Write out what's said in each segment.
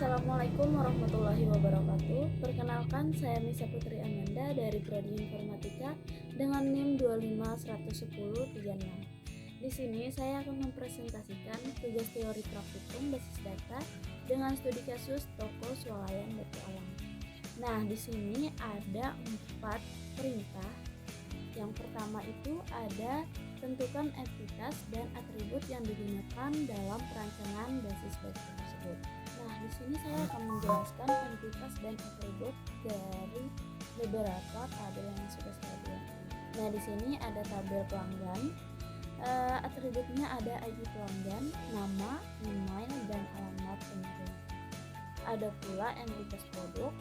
Assalamualaikum warahmatullahi wabarakatuh. Perkenalkan, saya Nisa Putri Amanda dari Prodi Informatika dengan NIM 2511036. Di sini saya akan mempresentasikan tugas teori praktikum basis data dengan studi kasus toko swalayan Batu Alam. Nah, di sini ada 4 perintah. Yang pertama itu ada tentukan entitas dan atribut yang digunakan dalam perancangan basis data tersebut. Nah, di sini saya akan menjelaskan entitas dan atribut dari beberapa tabel yang sudah saya buat. Nah, di sini ada tabel pelanggan. Atributnya ada ID pelanggan, nama, email, dan alamat pengirim. Ada pula entitas produk.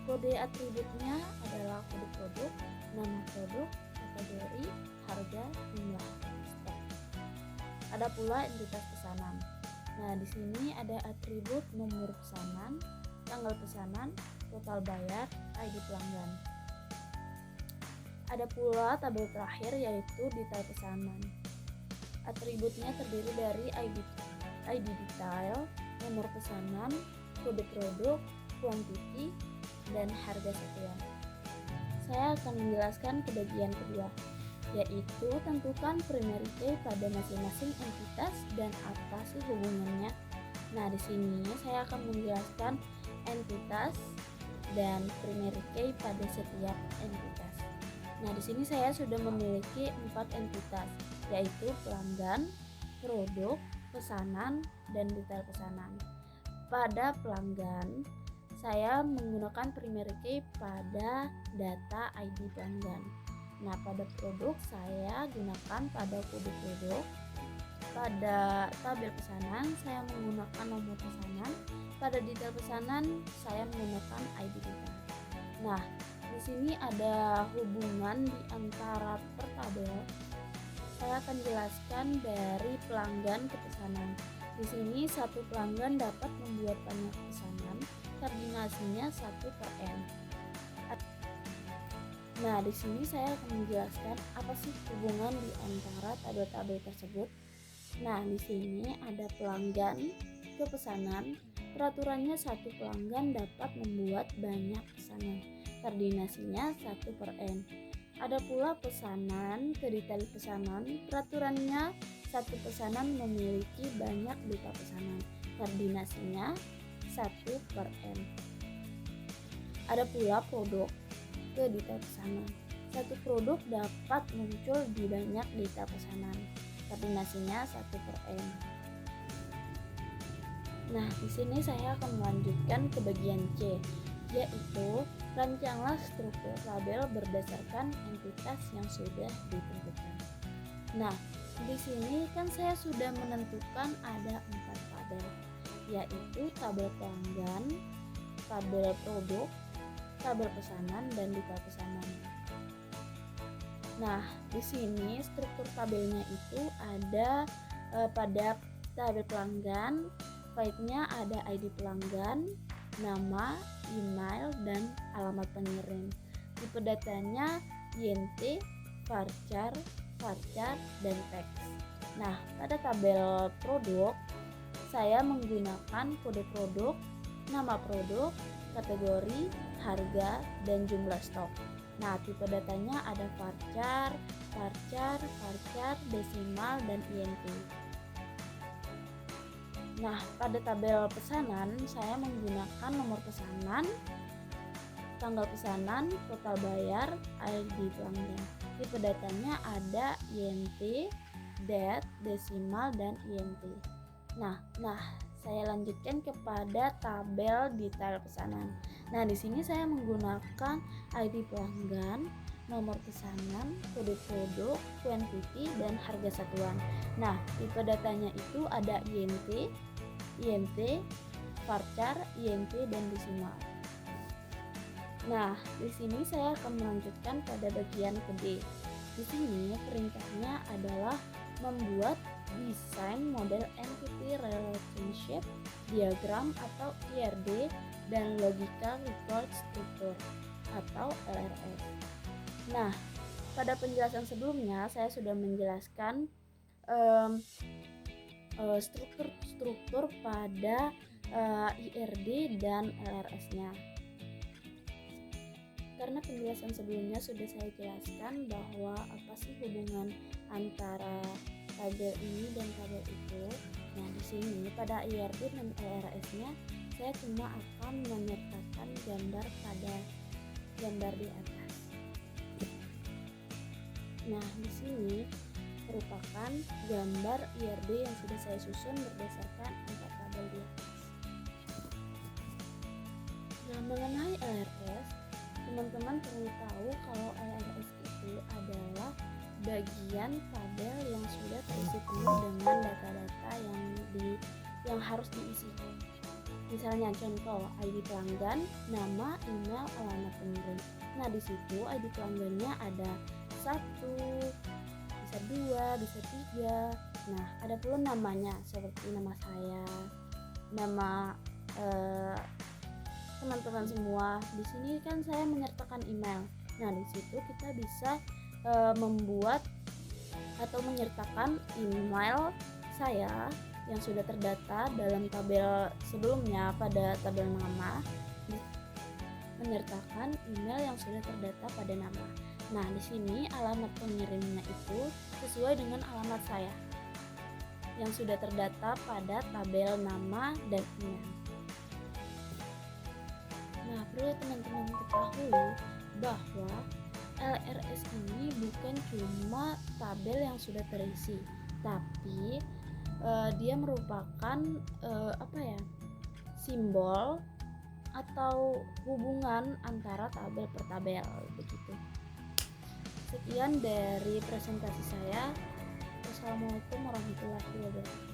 Kode atributnya adalah kode produk, nama produk, kategori, harga, jumlah stok. Ada pula entitas pesanan. Nah, di sini ada atribut nomor pesanan, tanggal pesanan, total bayar, ID pelanggan. Ada pula tabel terakhir yaitu detail pesanan. Atributnya terdiri dari ID detail, nomor pesanan, kode produk, quantity, dan harga satuan. Saya akan menjelaskan ke bagian kedua, yaitu tentukan primary key pada masing-masing entitas dan apa sih hubungannya. Nah, di sini saya akan menjelaskan entitas dan primary key pada setiap entitas. Nah, di sini saya sudah memiliki 4 entitas, yaitu pelanggan, produk, pesanan, dan detail pesanan. Pada pelanggan, saya menggunakan primary key pada data ID pelanggan. Nah, pada produk saya gunakan pada kode produk. Pada tabel pesanan saya menggunakan nomor pesanan. Pada detail pesanan saya menggunakan ID detail. Nah, di sini ada hubungan di antara per tabel. Saya akan jelaskan dari pelanggan ke pesanan. Di sini satu pelanggan dapat membuat banyak pesanan, koordinasinya 1/n. Nah, di sini saya akan menjelaskan apa sih hubungan di antara tabel-tabel tersebut. Nah, di sini ada pelanggan ke pesanan. Peraturannya satu pelanggan dapat membuat banyak pesanan. Koordinasinya 1/n. Ada pula pesanan ke detail pesanan. Peraturannya satu pesanan memiliki banyak detail pesanan. Koordinasinya 1/n. Ada pula produk ke detail pesanan. Satu produk dapat muncul di banyak detail pesanan. Koordinasinya 1/n. Nah, di sini saya akan melanjutkan ke bagian C, yaitu rancanglah struktur tabel berdasarkan entitas yang sudah ditentukan. Nah, di sini kan saya sudah menentukan ada 4 tabel, yaitu tabel pelanggan, tabel produk, tabel pesanan, dan detail pesanan. Nah, di sini struktur tabelnya itu ada pada tabel pelanggan, file-nya ada ID pelanggan, nama, email, dan alamat pengirim. Tipe datanya INT, varchar, dan teks. Nah, pada tabel produk saya menggunakan kode produk, nama produk, kategori, harga, dan jumlah stok. Nah, tipe datanya ada varchar, desimal, dan INT. Nah, pada tabel pesanan saya menggunakan nomor pesanan, tanggal pesanan, total bayar, ID pelanggan. Tipe datanya ada INT, date, desimal, dan INT. Nah, saya lanjutkan kepada tabel detail pesanan. Nah, di sini saya menggunakan ID pelanggan, nomor pesanan, kode produk, quantity, dan harga satuan. Nah, tipe datanya itu ada INT, varchar, INT, dan desimal. Nah, di sini saya akan melanjutkan pada bagian ke D. Di sini perintahnya adalah membuat desain model entity relationship diagram atau IRD dan logical record structure atau LRS. Nah, pada penjelasan sebelumnya saya sudah menjelaskan struktur pada IRD dan LRS-nya. Karena penjelasan sebelumnya sudah saya jelaskan bahwa apa sih hubungan antara tabel ini dan tabel itu. Nah, di sini pada IRD dan LRS-nya saya cuma akan menyertakan gambar pada gambar di atas. Nah, di sini merupakan gambar IRD yang sudah saya susun berdasarkan empat tabel di atas. Nah, mengenai LRS, teman-teman perlu tahu kalau LRS itu adalah bagian tabel yang sudah terisi penuh dengan data-data yang harus diisi. Misalnya contoh ID pelanggan, nama, email, alamat pengirim. Nah, di situ ID pelanggannya ada 1, bisa 2, bisa 3. Nah, ada pula namanya seperti nama saya, nama teman-teman semua. Di sini kan saya menyertakan email. Nah, di situ kita bisa membuat atau menyertakan email saya yang sudah terdata dalam tabel sebelumnya pada tabel nama, menyertakan email yang sudah terdata pada nama. Nah, di sini alamat pengirimnya itu sesuai dengan alamat saya yang sudah terdata pada tabel nama dan email. Nah, perlu teman-teman ketahui bahwa LRS ini bukan cuma tabel yang sudah terisi, tapi dia merupakan simbol atau hubungan antara tabel per tabel begitu. Sekian dari presentasi saya. Wassalamualaikum warahmatullahi wabarakatuh.